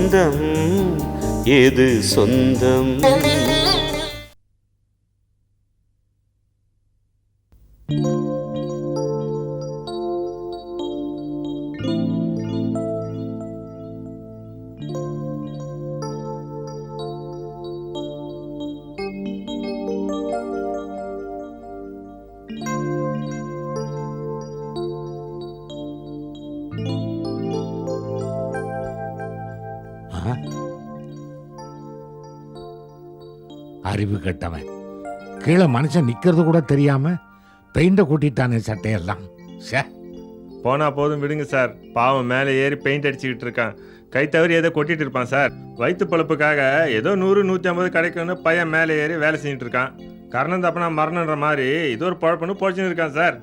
பந்தம் எது சொந்தம்? அறிவு கட்டவன் கீழே மனுஷன் நிக்கிறது கூட தெரியாம பெயிண்ட கூட்டிட்டானே சட்டையெல்லாம். போனா போதும் விடுங்க சார். பாவம் மேலே ஏறி பெயிண்ட் அடிச்சுக்கிட்டு இருக்கான். கை தவறி ஏதோ கொட்டிட்டு இருப்பான் சார். வயிற்று பழப்புக்காக ஏதோ 100-150 கிடைக்கும்னு பையன் மேலே ஏறி வேலை செஞ்சுட்டு இருக்கான். கரணம் தப்பனா மரணன்ற மாதிரி இது ஒரு பழப்புன்னு பொழைச்சுன்னு இருக்கான் சார்.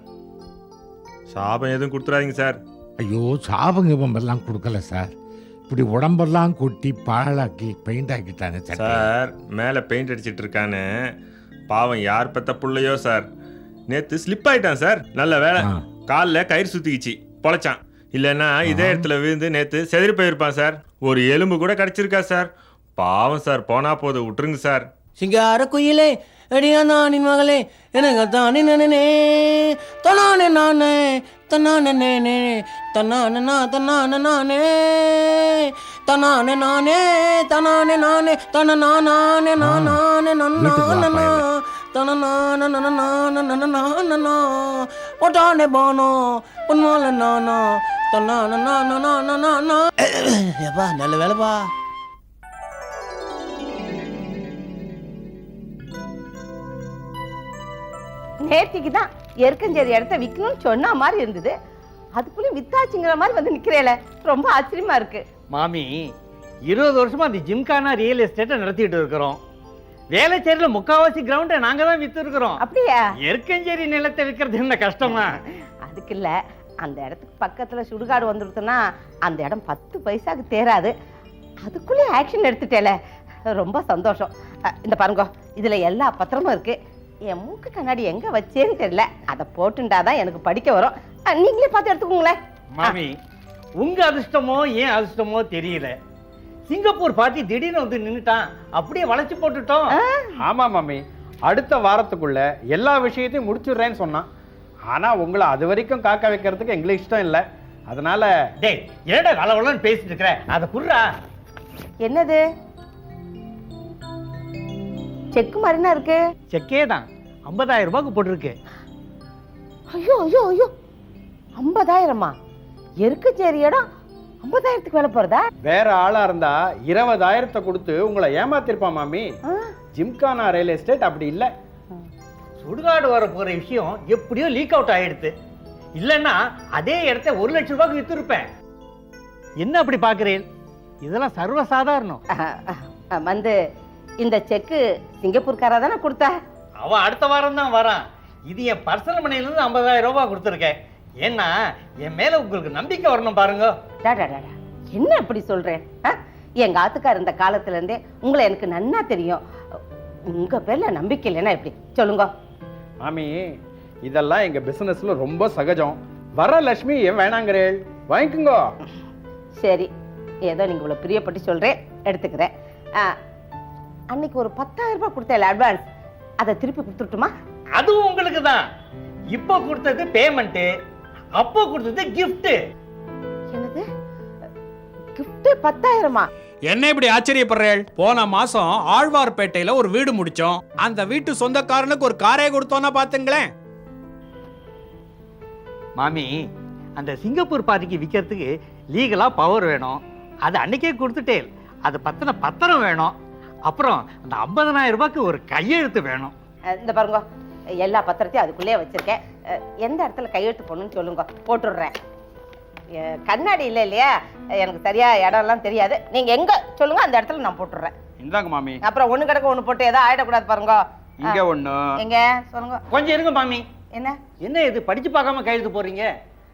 சாபம் எதுவும் கொடுத்துறாதீங்க சார். ஐயோ, சாபம் எல்லாம் கொடுக்கல சார். இப்படி உடம்பெல்லாம் கொட்டி பாழாக்கி பெயிண்ட் ஆக்கிட்டானே சார். மேலே பெயிண்ட் அடிச்சிட்டு இருக்கான்னு பாவம் யார் பெத்த புள்ளையோ சார். நேற்று ஸ்லிப் ஆயிட்டான் சார். நல்ல வேலை, காலில் கயிறு சுத்திக்கிச்சு பொழைச்சான். இல்லைன்னா இதே இடத்துல விழுந்து நேற்று செதறி போயிருப்பான் சார். ஒரு எலும்பு கூட கிடைச்சிருக்கா சார். பாவம் சார். போனா போது விட்டுருங்க சார். சிங்கார குயிலே அடியானின் மகளே எனக்கு தானே நனனே தனானே நானே தன்னானே நேனே தன்னானே தன்னானே நானே தன்னானே நானே தன்னானே நானே தன நானே நானே நன்னா தனநான நனநான ஒட்டானே பானோ பொன்மால நானா தன்னான நானா. ஏப்பா நல்ல வேலைப்பா. நேர்த்திக்கு தான் எருக்கஞ்சேரி இடத்த விற்கணும்னு சொன்ன மாதிரி இருந்தது. அதுக்குள்ளே வித்தாச்சுங்கிற மாதிரி வந்து நிக்கிறேல, ரொம்ப ஆச்சரியமா இருக்கு. மாமி 20 வருஷமா அந்த ஜிம்கானா ரியல் எஸ்டேட்டை நடத்திட்டு இருக்கிறோம். வேலைச்சேரியில முக்காவாசி கிரவுண்டை நாங்க தான் வித்து இருக்கிறோம். அப்படியா? எருக்கஞ்சேரி நிலத்தை விற்கிறது என்ன கஷ்டமா? அதுக்கு இல்ல, அந்த இடத்துக்கு பக்கத்துல சுடுகாடு வந்துருச்சுன்னா அந்த இடம் 10 பைசாக்கு தேராது. அதுக்குள்ளே ஆக்ஷன் எடுத்துட்டேல, ரொம்ப சந்தோஷம். இந்த பாருங்க, இதுல எல்லா பத்திரமும் இருக்கு. என் மூக்கு கண்ணாடி எங்க வச்சேன்னு தெரியல, அதை போட்டுண்டாதான் எனக்கு படிக்க வரும். நீங்களே பார்த்து எடுத்துக்கோங்களேன். மாமி, உங்க அதிர்ஷ்டமோ ஏன் அதிர்ஷ்டமோ தெரியல. சிங்கப்பூர் பார்ட்டி திடீர்னு வந்து நின்னுட்டான், அப்படியே வளைச்சு போட்டுட்டோம். ஆமா மாமி, அடுத்த வாரத்துக்குள்ள எல்லா விஷயத்தையும் முடிச்சுடுறேன்னு சொன்னான். ஆனா உங்களை அது வரைக்கும் காக்க வைக்கிறதுக்கு எங்களுக்கு இஷ்டம் இல்லை. அதனால டேய், ஏடா கலவலன்னு பேசிட்டு இருக்கிற, அதை புர்றா. என்னது செக்கு மாதிரினா இருக்கு? செக்கே தான், 50,000 ரூபாய்க்கு போட்டிருக்கு. ஐயோ ஐயோ ஐயோ, 50,000மா? எருக்கஞ்சேரி இடம் 50,000க்கு மேல போறதா? வேற ஆளா இருந்தா 20,000 கொடுத்து உங்களை ஏமாத்திருப்பான் மாமி. ஜிம்கானா ரியல் எஸ்டேட் அப்படி இல்லை. சுடுகாடு வர போற விஷயம் எப்படியோ லீக் அவுட் ஆயிடுது. இல்லைன்னா அதே இடத்த 1 லட்சம் ரூபாய்க்கு வித்து இருப்பேன். என்ன அப்படி பாக்குறேன்? இதெல்லாம் சர்வசாதாரணம். வந்து இந்த செக்கு சிங்கப்பூர்காரா தானே கொடுத்தா? அவன் அடுத்த வாரம் தான் வரான். இது என் பர்சனல் மணில இருந்து 50,000 ரூபாய் கொடுத்துருக்கேன். ஏன்னா என் மேல உங்களுக்கு நம்பிக்கை வரணும் பாருங்க. என்ன இப்படி சொல்றேன்? எங்க ஆத்துக்கார் இந்த காலத்துல இருந்தே உங்களை எனக்கு நன்னா தெரியும். உங்க பேர்ல நம்பிக்கை இல்லைன்னா எப்படி சொல்லுங்க மாமி. இதெல்லாம் எங்க பிசினஸ்ல ரொம்ப சகஜம். வர லட்சுமி ஏன் வேணாங்கிறேள், வாங்கிக்குங்க. சரி, ஏதோ நீங்க இவ்வளவு பிரியப்பட்டு சொல்றேன், எடுத்துக்கிறேன். அன்னைக்கு ஒரு 10,000 ரூபாய் கொடுத்தேன் அட்வான்ஸ், அதை திருப்பி கொடுத்துட்டுமா? அதுவும் உங்களுக்கு தான். இப்போ கொடுத்தது பேமெண்ட், அப்போ கொடுத்தது கிஃப்ட். என்னது கிஃப்ட்? 10,000மா? என்ன இப்படி ஆச்சரியப்படுறேள்? போன மாசம் ஆழ்வார்பேட்டையில ஒரு வீடு முடிச்சோம். அந்த வீட்டு சொந்தக்காரனுக்கு ஒரு காரே கொடுத்தோன்னா பாத்துங்களேன். மாமி, அந்த சிங்கப்பூர் பார்ட்டிக்கு விற்கிறதுக்கு லீகலா பவர் வேணும். அது அன்னைக்கே கொடுத்துட்டேன். அது பத்தின பத்திரம் வேணும். அப்புறம் அந்த 50,000 ரூபாய்க்கு ஒரு கையெழுத்து வேணும். இந்த பாருங்க, எல்லா பத்திரத்தையும் அதுக்குள்ளே வச்சிருக்கேன். எந்த இடத்துல கையெழுத்து போடணும்னு சொல்லுங்க, போட்டுடுறேன். கண்ணாடி இல்லை இல்லையா, எனக்கு சரியா இடம்லாம் தெரியாது. நீங்க எங்க சொல்லுங்க, அந்த இடத்துல நான் போட்டுடுறேன். இந்தாங்க மாமி. அப்புறம் ஒண்ணு கிடக்க ஒண்ணு போட்டு ஏதோ ஆயிடக்கூடாது பாருங்க. இங்க ஒண்ணு. எங்க சொல்லுங்க. கொஞ்சம் இருங்க மாமி. என்ன என்ன இது படிச்சு பார்க்காம கையெழுத்து போறீங்க?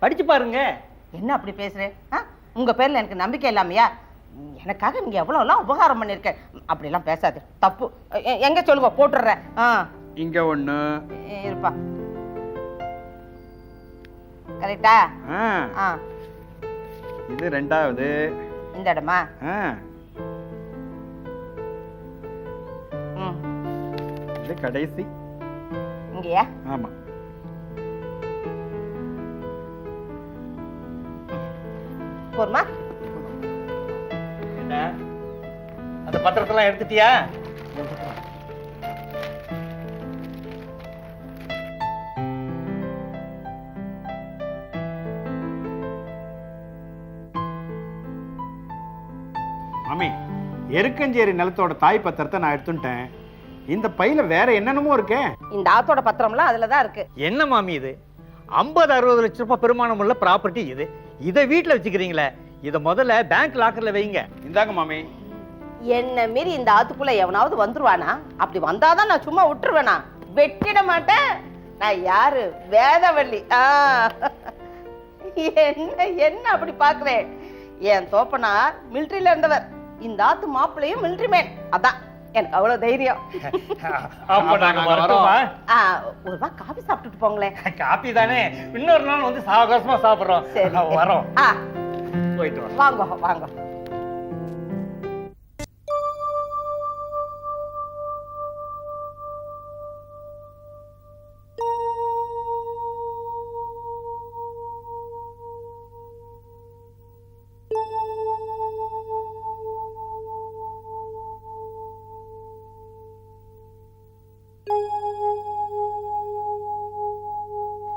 படிச்சு பாருங்க. என்ன அப்படி பேசுறேன்? உங்க பேர்ல எனக்கு நம்பிக்கை இல்லாமையா? எனக்காக நீங்க எவ்வளவுலாம் உபகாரம் பண்ணிருக்க, அப்படிலாம் பேசாது, தப்பு. எங்க சொல்லுங்க, போட்டுடுறேன். இங்க ஒண்ணு இருப்பா. கரெக்டா? இது ரெண்டாவது. இந்த இடமா? இது கடைசி. இங்கயா? ஆமா. போருமா? என்ன அந்த பத்திரத்தெல்லாம் எடுத்துட்டியா? மாமி, எருக்கஞ்சேரி நிலத்தோட தாய் பத்திரத்தை நான் எடுத்துட்டேன். இந்த பையில வேற என்னென்னமோ இருக்கே. இந்த ஆத்தோட பத்திரம்லாம் அதுலதான் இருக்கு. என்ன மாமி இது? 50-60 லட்சம் ரூபாய் பெருமானம் உள்ள ப்ராப்பர்ட்டி இது. இதை வீட்டுல வச்சுக்கிறீங்களே, இதை முதல்ல பேங்க் லாக்கர்ல வைங்க. இந்தாங்க மாமி. என்ன மீறி இந்த ஆத்துக்குள்ள எவனாவது வந்துருவானா? அப்படி வந்தாதான் நான் சும்மா விட்டுருவேனா? வெட்டிட மாட்டேன். நான் யாரு? வேதவள்ளி. என்ன என்ன அப்படி பாக்குறேன்? என் தோப்பனார் மிலிட்டரியில இருந்தவர். இந்த ஆத்து மாப்பிள்ளையும் மிலிட்டரி மேன். அதான் எனக்கு அவ்வளவு தைரியம். அப்ப நாங்க வரட்டுமா? ஒரு ரூபா காபி சாப்பிட்டுட்டு போங்களேன். காப்பி தானே, இன்னொரு நாள் வந்து சாவகாசமா சாப்பிடுறோம். சரி வரோம். போயிட்டு வாங்க வாங்க.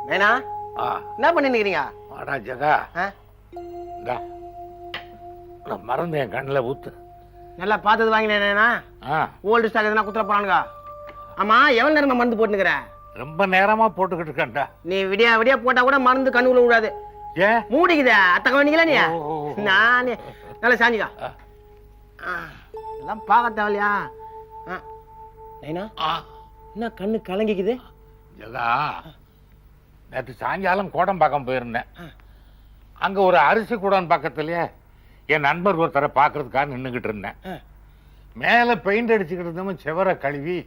நைனா, என்ன பண்ணிருக்கீங்க? வாடா ஜகா. இந்தா, நான் மறந்து என் கண்ணில் ஊத்து. நல்லா பார்த்தது வாங்கினேனா? ஓல்டு ஸ்டாக் எதுனா குத்துற போறானுங்க. ஆமா, எவ்வளவு நேரமா மருந்து போட்டுக்கிற? ரொம்ப நேரமா போட்டுக்கிட்டு இருக்கேன்டா. நீ விடியா விடியா போட்டா கூட மருந்து கண்ணுக்குள்ள விடாது. ஏன் மூடிக்குதா? அத்தக்க வேண்டிங்களா நீ? நானே நல்லா சாஞ்சிக்கா. எல்லாம் பார்க்க தேவையா? நைனா, என்ன கண்ணு கலங்கிக்குது? ஜகா, நேற்று சாயங்காலம் கோடம்பாக்கம் போயிருந்தேன். அங்க ஒரு அரிசி கூடம் பக்கத்துலயே என் நண்பர் ஒருத்தரை பார்க்கறதுக்காக நின்றுகிட்டு இருந்தேன். மேலே பெயிண்ட் அடிச்சுக்கிட்டு இருந்தவன் செவரை கழுவி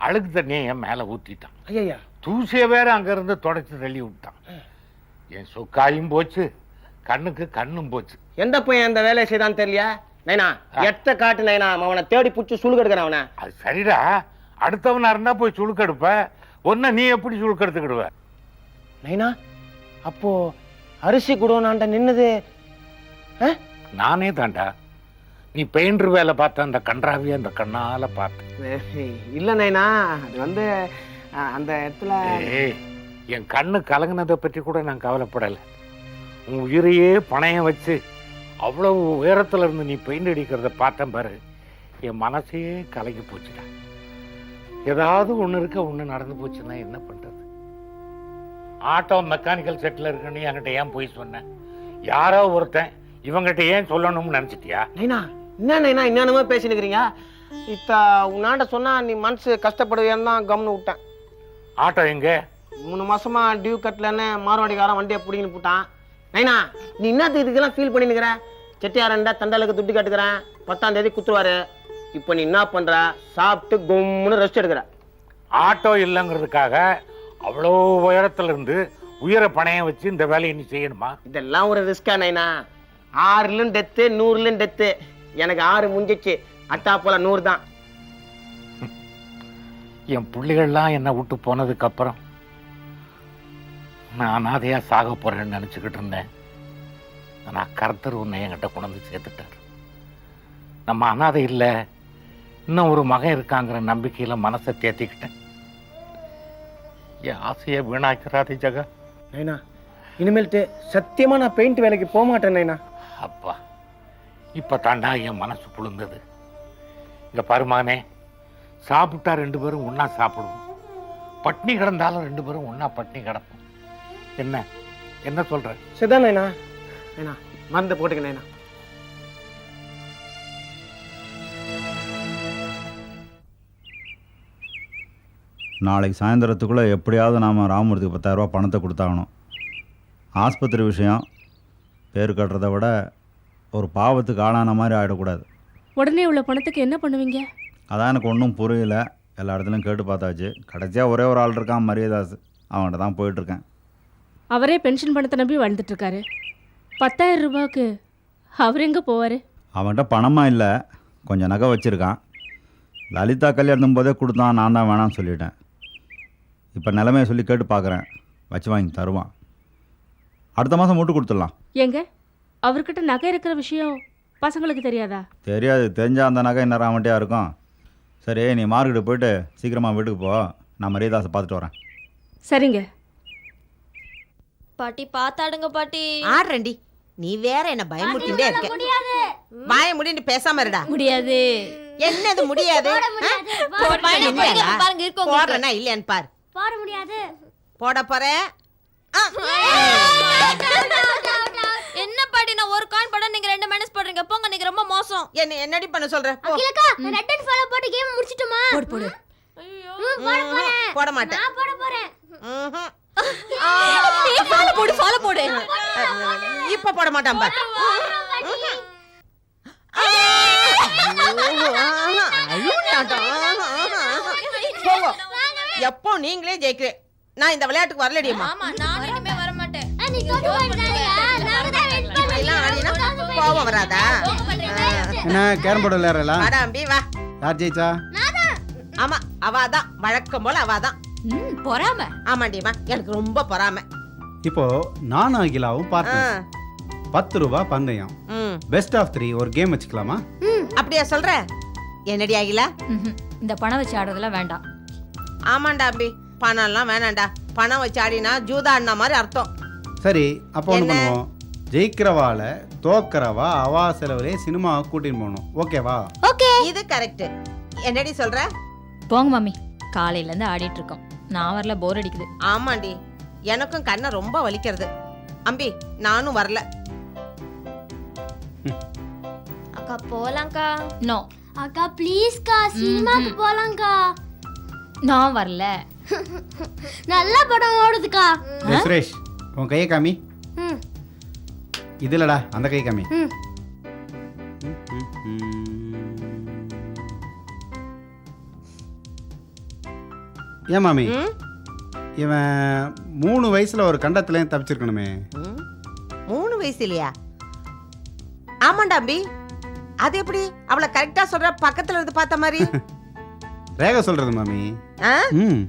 அழுக்கு தண்ணியை என் மேலே ஊற்றிட்டான். ஐயா, தூசியை வேற அங்கேருந்து தொடச்சி தள்ளி விட்டான். என் சொக்காயும் போச்சு, கண்ணுக்கு கண்ணும் போச்சு. எந்த பையன் அந்த வேலையை செய்தான்னு தெரியலையா? நைனா, எத்த காட்டு நைனா, அவனை தேடி பிடிச்சி சுழுக்கெடுக்கிறான் அவனை. அது சரிடா, அடுத்தவனா இருந்தா போய் சுழுக்கெடுப்ப, ஒன்ன நீ எப்படி சுழுக்கெடுத்துக்கிடுவ? நைனா, அப்போ அரிசி குடோனாண்ட நின்னது நானே தாண்டா. நீ பெயிண்டர் வேலை பார்த்த அந்த கன்றாவிய அந்த கண்ணால பார்த்த. இல்ல நைனா, அது வந்து அந்த இடத்துல என் கண்ணு கலங்கினதை பற்றி கூட நான் கவலைப்படலை. உன் உயிரையே பணையம் வச்சு அவ்வளவு உயரத்துல இருந்து நீ பெயிண்ட் அடிக்கிறத பார்த்தேன் பாரு, என் மனசையே கலங்கி போச்சுடா. ஏதாவது ஒன்று இருக்க ஒன்று நடந்து போச்சுன்னா என்ன பண்றது? ஆட்டோ மெக்கானிக்கல் செட்டில் இருக்குன்னு என்கிட்ட ஏன் போய் சொன்னேன்? யாரோ ஒருத்தன் இவங்கிட்ட ஏன் சொல்லணும்னு நினைச்சிட்டியா? நைனா, என்ன நைனா என்னென்னமோ பேசினுக்கிறீங்க? இத்த உன்னாண்ட சொன்னா நீ மனசு கஷ்டப்படுவேன்னு தான் கம்னு விட்டேன். ஆட்டோ எங்க? 3 மாசமா டியூ கட்டலன்னு மார்வாடிக்காரன் வண்டியை பிடிங்கின்னு போட்டான். நைனா, நீ என்னத்துக்கு இதுக்கெல்லாம் ஃபீல் பண்ணினுக்கிற? செட்டியாரண்டா தண்டாளுக்கு துட்டு கட்டுக்கிறேன், 10ஆம் தேதி குத்துருவாரு. இப்போ நீ என்ன பண்ற? சாப்பிட்டு கும்முன்னு ரெஸ்ட் எடுக்கிற. ஆட்டோ இல்லைங்கிறதுக்காக அவ்வளோ உயரத்துல இருந்து உயிரை பணையம் வச்சு இந்த வேலையை நீ செய்யணுமா? இதெல்லாம் ஒரு ரிஸ்கா நைனா? 6லும் டெத்து, 100லும் டெத்து. எனக்கு 6 முடிஞ்சிச்சு, அட்டா போல 100 தான். என் பிள்ளைகள்லாம் என்னை விட்டு போனதுக்கு அப்புறம் நான் அனாதையா சாக போறேன்னு நினைச்சுக்கிட்டு இருந்தேன். நான் கர்த்தர் உன்னை என்கிட்ட கொண்டு சேர்த்துட்டார். நம்ம அனாதை இல்லை, இன்னும் ஒரு மகன் இருக்காங்கிற நம்பிக்கையில மனசை தேத்திக்கிட்டேன். என் ஆசையை வீணாக்கிறாதே ஜகா. நைனா, இனிமேல்ட்டு சத்தியமா நான் பெயிண்ட் வேலைக்கு போக மாட்டேன் நைனா. அப்பா, இப்ப தாண்டா என் மனசு புழுந்தது. இங்க பருமானே, சாப்பிட்டா 2 பேரும் ஒன்னா சாப்பிடுவோம், பட்னி கிடந்தாலும் 2 பேரும் ஒன்னா பட்னி கிடப்போம். என்ன என்ன சொல்ற? சரிதான் நைனா. நைனா, மருந்து போட்டுக்க நைனா. நாளைக்கு சாயந்தரத்துக்குள்ளே எப்படியாவது நாம் ராமூர்த்திக்கு 10,000 ரூபா பணத்தை கொடுத்தாகணும். ஆஸ்பத்திரி விஷயம் பேர் கட்டுறதை விட ஒரு பாவத்துக்கு ஆளான மாதிரி ஆகிடக்கூடாது. உடனே உள்ள பணத்துக்கு என்ன பண்ணுவீங்க? அதான் எனக்கு ஒன்றும் புரியல. எல்லா இடத்துலையும் கேட்டு பார்த்தாச்சு. கடைசியாக ஒரே ஒரு ஆள் இருக்கான், மரியதாஸ். அவன்கிட்ட தான் போயிட்டுருக்கேன். அவரே பென்ஷன் பணத்தை நம்பி வாழ்ந்துட்டு இருக்காரு. 10,000 ரூபாய்க்கு அவர் எங்கே போவார்? அவன்கிட்ட பணமாக இல்லை, கொஞ்சம் நகை வச்சுருக்கான். லலிதா கல்யாணம் போதே கொடுத்தான், நான் தான் வேணாம்னு சொல்லிட்டேன். இப்போ நிலைமையை சொல்லி கேட்டு பார்க்குறேன், வச்சு வாங்கி தருவான். அடுத்த மாதம் மூட்டு கொடுத்துடலாம். ஏங்க அவர்கிட்ட நகை இருக்கிற விஷயம் பசங்களுக்கு தெரியாதா? தெரியாது, தெரிஞ்சால் அந்த நகை இன்னும் ராமட்டியாக இருக்கும். சரி, நீ மார்க்கெட்டு போயிட்டு சீக்கிரமாக வீட்டுக்கு போ, நான் மரியதாசை பார்த்துட்டு வரேன். சரிங்க. பாட்டி பாத்தாடுங்க பாட்டி. ஆடுறேன்டி, நீ வேற என்ன பயமுறுத்திட்டே இருக்க. வாய முடின்னு பேசாம இருடா. முடியாது. என்னது முடியாது? பாருங்க இருக்கு போடுறேன்னா இல்லையான்னு பாரு. போட முடியாது. போட போறேன். என்ன பாட்டி, நான் ஒரு காயின் போட நீங்க 2 மைனஸ் போடுறீங்க. போங்க, நீங்க ரொம்ப மோசம். என்ன என்னடி பண்ண சொல்ற? போ. அகிலக்கா, நான் ரெட் அண்ட் ஃபாலோ போட்டு கேம் முடிச்சிட்டோமா? போடு போடு. ஐயோ, போட போறேன். போட மாட்டேன். நான் போட போறேன். ஃபாலோ போடு. இப்ப போட மாட்டான் பாரு. எப்போ நீங்களே ஜெயிக்கிறேன். நான் இந்த விளையாட்டுக்கு வரலடியம்மா. ஆமா, நான் இனிமே வர மாட்டேன். கோவம் வராதா? என்ன கேரம் போர்டு விளையாடுறா? வாடா அம்பி வா. யார் ஜெயிச்சா? ஆமா, அவாதான் வழக்கம் போல அவாதான். பொறாம. ஆமாண்டியம்மா, எனக்கு ரொம்ப பொறாம. இப்போ நானும் அகிலாவும் பார்த்தேன். 10 ரூபாய் பந்தயம். பெஸ்ட் ஆஃப் 3 ஒரு கேம் வச்சுக்கலாமா? அப்படியா சொல்ற? என்னடி ஆகில? இந்த பணம் வச்சு ஆடுறதெல்லாம் வேண்டாம். ஆமாண்டா அம்பி, பணம்லாம் வேணாண்டா. பணம் வச்சு ஆடினா ஜூதா ஆடின மாதிரி அர்த்தம். சரி, அப்போ ஒன்று பண்ணுவோம். ஜெயிக்கிறவால தோக்கிறவா அவா செலவுலே சினிமாவை கூட்டின்னு போகணும். ஓகேவா? ஓகே. இது கரெக்ட். என்னடி சொல்ற? போங்க மம்மி, காலையில இருந்து ஆடிட்டு இருக்கோம். நான் வரல, போர் அடிக்குது. ஆமாண்டி, எனக்கும் கண்ணை ரொம்ப வலிக்கிறது. அம்பி, நானும் வரல. அக்கா போலாம்க்கா. நோ அக்கா ப்ளீஸ்க்கா, சினிமாக்கு போலாம்க்கா. நான் வரல. நல்ல படம் ஓடுதுக்கா. சுரேஷ், உன் கையை காமி. இது இல்லடா, அந்த கை காமி. ஏன் மாமி, இவன் 3 வயசுல ஒரு கண்டத்துலேயும் தப்பிச்சிருக்கணுமே. 3 வயசு இல்லையா? ஆமாண்டா அம்பி, அது எப்படி அவளை கரெக்டா சொல்ற? பக்கத்துல இருந்து பார்த்த மாதிரி. ரேகா சொல்றது மாமி.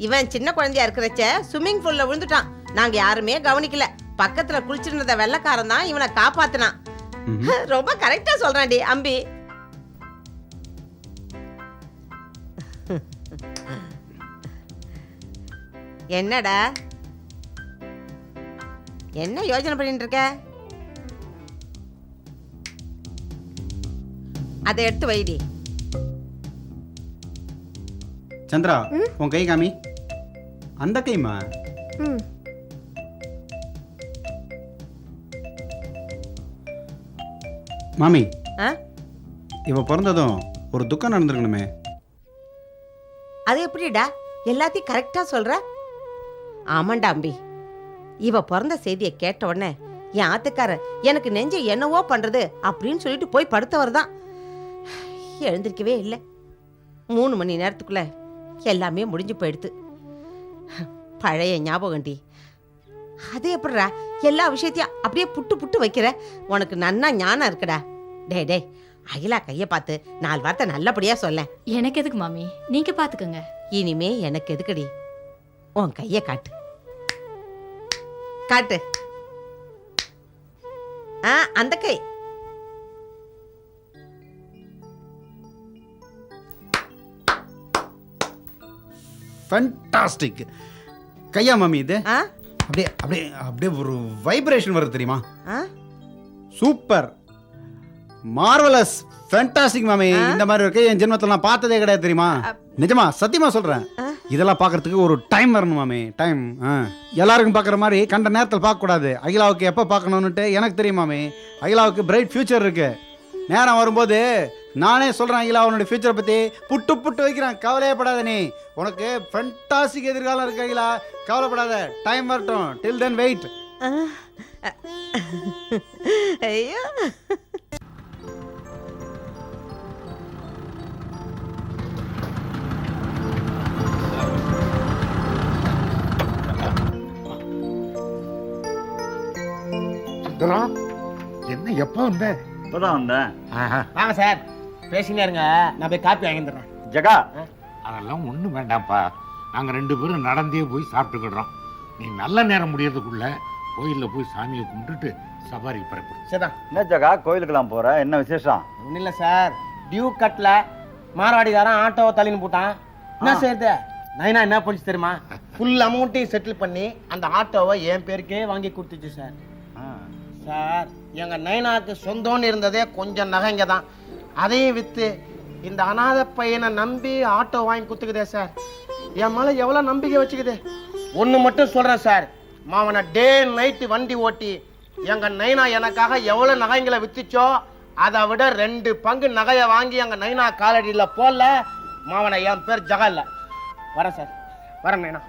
இவன் சின்ன குழந்தையா இருக்கிறச்ச ஸ்விம்மிங் பூல்ல விழுந்துட்டான். நாங்க யாருமே கவனிக்கல. பக்கத்துல குளிச்சிருந்த வெள்ளக்காரன் தான் இவனை காப்பாத்தினான். ரொம்ப கரெக்டா சொல்றான்டி அம்பி. என்னடா என்ன யோசனை பண்ணிட்டு இருக்க? அதை எடுத்து வைடி. சந்திரா, உன் கை காமி. அந்த கைமா. மாமி, இவ பிறந்ததும் ஒரு துக்கம் நடந்திருக்கணுமே. அது எப்படிடா எல்லாத்தையும் கரெக்டா சொல்ற? ஆமாண்டா அம்பி, இவ பிறந்த செய்தியை கேட்ட உடனே என் ஆத்துக்காரர் எனக்கு நெஞ்ச என்னவோ பண்றது அப்படின்னு சொல்லிட்டு போய் படுத்தவர் தான். எழுந்திருக்கவே இல்லை. 3 மணி நேரத்துக்குள்ள எல்லாமே முடிஞ்சு போயிடுது. பழைய ஞாபகம்டி. அது எப்படிடா எல்லா விஷயத்தையும் அப்படியே புட்டு புட்டு வைக்கிற? உனக்கு நன்னா ஞானம் இருக்குடா. டே டே, அகிலா கைய பார்த்து 4 வார்த்தை நல்லபடியா சொல்ல. எனக்கு எதுக்கு மாமி, நீங்க பாத்துக்கங்க. இனிமே எனக்கு எதுக்குடி? உன் கைய காட்டு காட்டு. அந்த கை. ஃபேண்டாஸ்டிக். கையா மாமி இது? அப்படியே அப்படியே அப்படியே ஒரு வைப்ரேஷன் வருது தெரியுமா? சூப்பர், மார்வலஸ், ஃபேண்டாஸ்டிக் மாமி. இந்த மாதிரி ஒரு கை என் ஜென்மத்தில் நான் பார்த்ததே கிடையாது தெரியுமா? நிஜமா சத்தியமா சொல்றேன். இதெல்லாம் பார்க்கறதுக்கு ஒரு டைம் வரணும் மாமி, டைம். எல்லாருக்கும் பார்க்குற மாதிரி கண்ட நேரத்தில் பார்க்கக்கூடாது. அகிலாவுக்கு எப்போ பார்க்கணுன்னுட்டு எனக்கு தெரியும் மாமி. அகிலாவுக்கு பிரைட் ஃபியூச்சர் இருக்கு. நேரம் வரும்போது நானே சொல்கிறேன், அகிலா உன்னோட ஃபியூச்சரை பற்றி புட்டு புட்டு வைக்கிறேன். கவலையப்படாத, நீ உனக்கு ஃபேண்டாஸ்டிக் எதிர்காலம் இருக்கு அகிலா. கவலைப்படாத, டைம் வரட்டும். டில் தென் வெயிட். ஐயோ, என்ன எப்போ வந்த? இப்போதான் வந்தேன். வாங்க சார், பேசினே இருங்க, நான் போய் காப்பி வாங்கிடுறேன். ஜகா அதெல்லாம் ஒன்றும் வேண்டாம்ப்பா. நாங்கள் 2 பேரும் நடந்தே போய் சாப்பிட்டுக்கிடுறோம். நீ நல்ல நேரம் முடியறதுக்குள்ள கோயிலில் போய் சாமியை கும்பிட்டுட்டு சவாரி பிறப்பு. சரிதான். என்ன ஜகா கோயிலுக்கெல்லாம் போற, என்ன விசேஷம்? ஒன்றும் இல்லை சார், டியூ கட்டில் மார்வாடிக்காரன் ஆட்டோவை தள்ளின்னு போட்டான். என்ன செய்யறது? நைனா என்ன பண்ணிச்சு தெரியுமா? ஃபுல் அமௌண்ட்டையும் செட்டில் பண்ணி அந்த ஆட்டோவை என் பேருக்கே வாங்கி கொடுத்துச்சு சார். சார், எங்கள் நைனாவுக்கு சொந்தம்னு இருந்ததே கொஞ்சம் நகைங்க தான். அதையும் விற்று இந்த அநாத பையனை நம்பி ஆட்டோ வாங்கி கொடுத்துக்குதே சார். என் மேலே எவ்வளோ நம்பிக்கை வச்சுக்குது. ஒன்று மட்டும் சொல்கிறேன் சார், மாவனை டே நைட்டு வண்டி ஓட்டி எங்கள் நைனா எனக்காக எவ்வளோ நகைங்களை விற்றுச்சோ அதை விட 2 பங்கு நகையை வாங்கி எங்கள் நைனா காலடியில் போடல. மாவனை என் பேர் ஜகா இல்லை. வரேன் சார், வரேன் நைனா.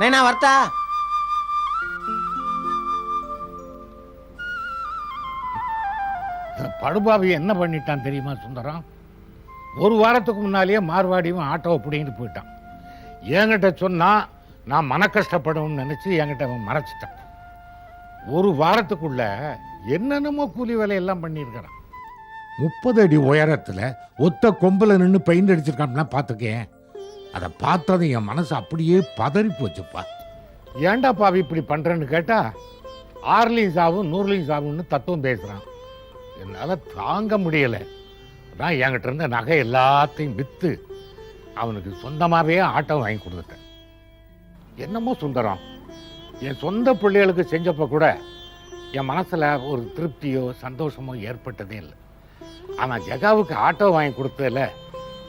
நைனா வரட்டா? படுபாவி என்ன பண்ணிட்டான் தெரியுமா சுந்தரம்? 1 வாரத்துக்கு முன்னாலேயே மார்வாடியும் ஆட்டோவை பிடிங்கிட்டு போயிட்டான். என்கிட்ட சொன்னா நான் மன கஷ்டப்படும்னு நினைச்சு என்கிட்ட அவன் மறைச்சிட்டான். 1 வாரத்துக்குள்ள என்னென்னமோ கூலி வேலையெல்லாம் பண்ணியிருக்கிறான். 30 அடி உயரத்தில் ஒத்த கொம்பில் நின்று பெயிண்ட் அடிச்சிருக்கான்னா பார்த்துக்கேன். அதை பார்த்ததும் என் மனசு அப்படியே பதறி போச்சுப்பா. ஏன்டா பாவி இப்படி பண்ணுறேன்னு கேட்டா, 6லையும் சாவும் 100லையும் சாவுன்னு தத்துவம் பேசுகிறான். என்னால் தாங்க முடியலை. அதான் என்கிட்ட இருந்த நகை எல்லாத்தையும் விற்று அவனுக்கு சொந்தமாகவே ஆட்டோ வாங்கி கொடுத்துட்டேன். என்னமோ சுந்தரம், என் சொந்த பிள்ளைகளுக்கு செஞ்சப்போ கூட என் மனசில் ஒரு திருப்தியோ சந்தோஷமோ ஏற்பட்டதே இல்லை. ஆனால் ஜகாவுக்கு ஆட்டோ வாங்கி கொடுத்ததில்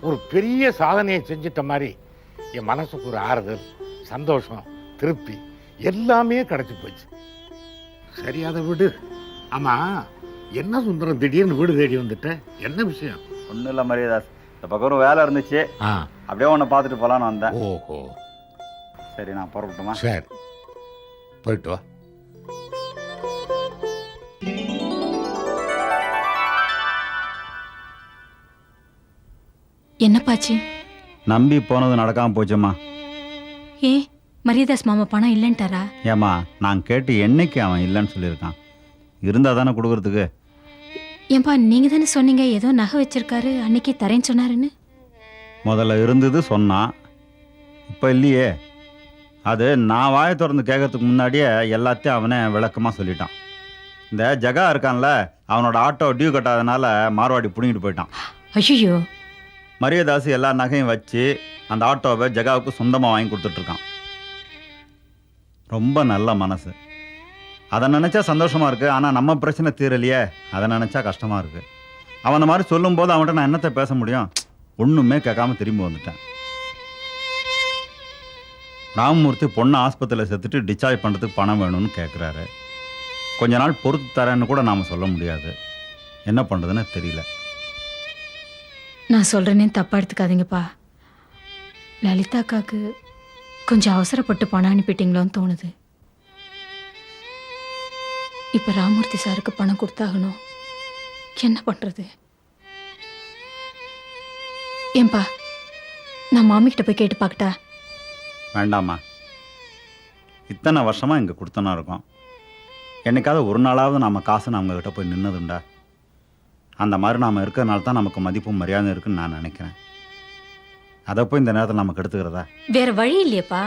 ஒரு பெரிய சாதனையை செஞ்சிட்ட மாதிரி என் மனசுக்கு ஒரு ஆறுதல், சந்தோஷம், திருப்தி எல்லாமே கிடச்சி போச்சு. சரி, அதை விடு. ஆமாம், என்ன சுந்தரம் திடீர்னு வீடு தேடி வந்துட்டேன், என்ன விஷயம்? ஒன்றும் இல்லை மரியதாஸ், இந்த பக்கம் ஒரு வேலை இருந்துச்சு, அப்படியே உன்னை பார்த்துட்டு போகலான்னு வந்தேன். ஓஹோ, சரி, நான் புறப்பட்டுமா? சரி, போயிட்டு வா. என்னப்பாச்சு? நம்பி போனது நடக்காமல் போச்சும்மா. ஏ, மரியதாஸ் மாமா பணம் இல்லைன்ட்டாரா? ஏம்மா, நான் கேட்டு என்னைக்கு அவன் இல்லைன்னு சொல்லியிருக்கான்? இருந்தால் தானே கொடுக்குறதுக்கு. ஏன்பா, நீங்கள் தானே சொன்னீங்க ஏதோ நகை வச்சிருக்காரு, அன்னைக்கு தரேன்னு சொன்னாருன்னு. முதல்ல இருந்தது சொன்னான், இப்போ இல்லையே. அது நான் வாயை திறந்து கேட்கறதுக்கு முன்னாடியே எல்லாத்தையும் அவனே விளக்கமாக சொல்லிட்டான். இந்த ஜகா இருக்கான்ல, அவனோட ஆட்டோ டியூ கட்டாதனால மார்வாடி பிடிங்கிட்டு போயிட்டான். ஐயோ! மரியதாஸ் எல்லா நகையும் வச்சு அந்த ஆட்டோவை ஜகாவுக்கு சொந்தமாக வாங்கி கொடுத்துட்ருக்கான். ரொம்ப நல்ல மனசு. அதை நினச்சா சந்தோஷமாக இருக்குது. ஆனால் நம்ம பிரச்சனை தீரலையே, அதை நினச்சா கஷ்டமாக இருக்குது. அவன் அந்த மாதிரி சொல்லும்போது அவன்கிட்ட நான் என்னத்தை பேச முடியும்? ஒன்றுமே கேட்காம திரும்பி வந்துட்டேன். ராமமூர்த்தி பொண்ணை ஆஸ்பத்திரியில் சேர்த்துட்டு டிஸ்சார்ஜ் பண்ணுறதுக்கு பணம் வேணும்னு கேட்குறாரு. கொஞ்ச நாள் பொறுத்து தரேன்னு கூட நாம் சொல்ல முடியாது. என்ன பண்ணுறதுன்னு தெரியல. நான் சொல்கிறேனே தப்பாக எடுத்துக்காதீங்கப்பா. லலிதாக்காக்கு கொஞ்சம் அவசரப்பட்டு பணம் அனுப்பிட்டீங்களோன்னு தோணுது. இப்போ ராமூர்த்தி சாருக்கு பணம் கொடுத்தாகணும். என்ன பண்ணுறது? ஏன்பா, நான் மாமிக்கிட்ட போய் கேட்டு பார்க்கட்டா? வேண்டாம்மா, இத்தனை வருஷமாக இங்கே கொடுத்தனா இருக்கோம். என்னைக்காவது ஒரு நாளாவது நம்ம காசு நம்மகிட்ட போய் நின்னதுண்டா? அந்த மாதிரி நாம் இருக்கிறதுனால தான் நமக்கு மதிப்பும் மரியாதை இருக்குன்னு நான் நினைக்கிறேன். அதை போய் இந்த நேரத்தில் நமக்கு எடுத்துக்கிறதா? வேற வழி இல்லையப்பா.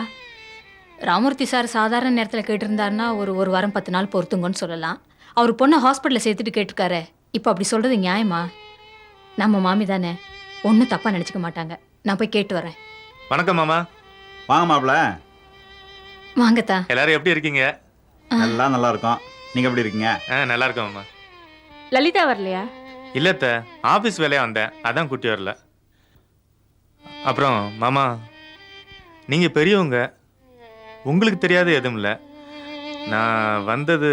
ராமூர்த்தி சார் சாதாரண நேரத்தில் கேட்டிருந்தாருன்னா ஒரு வாரம் 10 நாள் பொறுத்துங்கன்னு சொல்லலாம். அவர் பொண்ணை ஹாஸ்பிட்டலில் சேர்த்துட்டு கேட்டிருக்காரு. இப்போ அப்படி சொல்கிறது நியாயமா? நம்ம மாமி தானே, ஒன்றும் தப்பாக நினச்சிக்க மாட்டாங்க. நான் போய் கேட்டு வரேன். வணக்கம் மாமா. வாங்க மாப்பிள்ள. வாங்கத்தா. எல்லாரும் எப்படி இருக்கீங்க? எல்லாம் நல்லா இருக்கோம். நீங்கள் எப்படி இருக்கீங்க? நல்லா இருக்கேன் மாமா. லலிதா வரலையா? இல்லத்த, ஆஃபீஸ் வேலையாக வந்தேன், அதான் கூட்டி வரல. அப்புறம் மாமா, நீங்கள் பெரியவங்க, உங்களுக்கு தெரியாத எதுவும் இல்லை. நான் வந்தது